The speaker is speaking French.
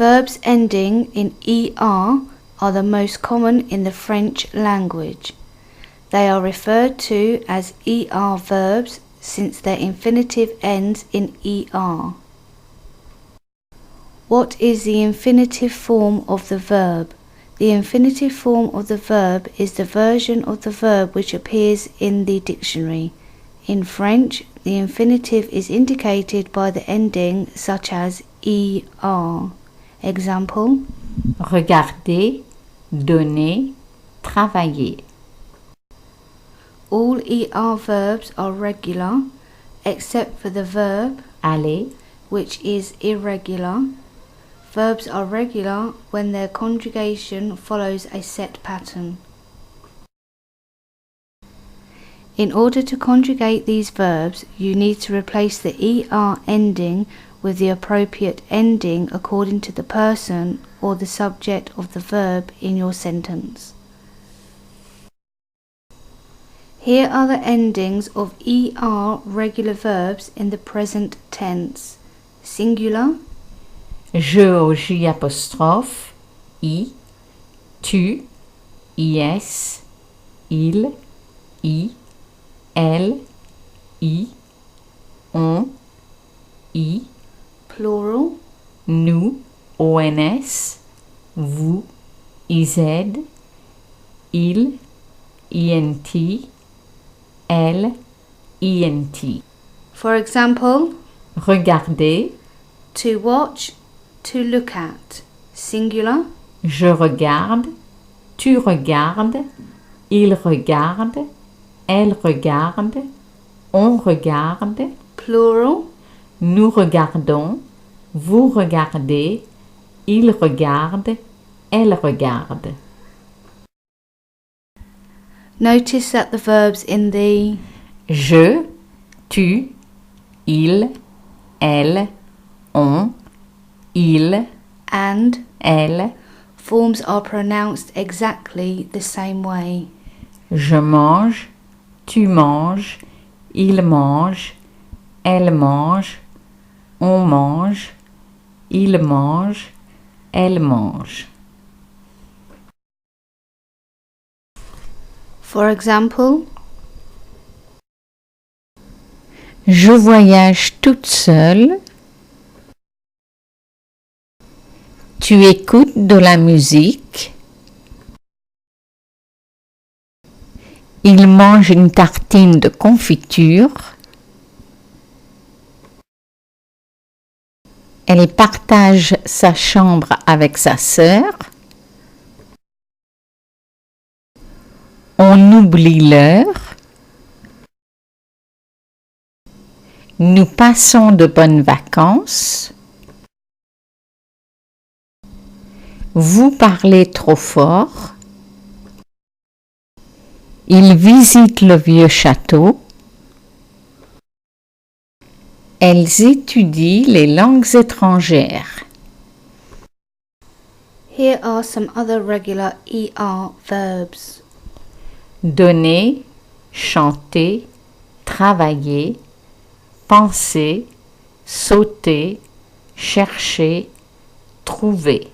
Verbs ending in ER are the most common in the French language. They are referred to as ER verbs since their infinitive ends in ER. What is the infinitive form of the verb? The infinitive form of the verb is the version of the verb which appears in the dictionary. In French, the infinitive is indicated by the ending such as ER. Example: regarder, donner, travailler. All ER verbs are regular except for the verb aller, which is irregular. Verbs are regular when their conjugation follows a set pattern. In order to conjugate these verbs, you need to replace the ER ending with the appropriate ending according to the person or the subject of the verb in your sentence. Here are the endings of ER regular verbs in the present tense. Singular: je au J apostrophe, I, tu, IS, il, I, elle, I, on, I. Plural: nous, ONS, vous, IZ, il, INT, elle, INT. For example, Regarder, to watch, to look at. Singular: je regarde, tu regardes, il regarde, elle regarde, on regarde. Plural: Nous regardons, vous regardez, il regarde, elle regarde. Notice that the verbs in the Je, tu, il, elle, on, il, and elle. forms are pronounced exactly the same way. Je mange, tu manges, il mange, elle mange, on mange, il mange, elle mange. For example, Je voyage toute seule. Tu écoutes de la musique. Il mange une tartine de confiture. Elle partage sa chambre avec sa sœur. On oublie l'heure. Nous passons de bonnes vacances. Vous parlez trop fort. Il visite le vieux château. Elles étudient les langues étrangères. here are some other regular ER verbs. Donner, chanter, travailler, penser, sauter, chercher, trouver.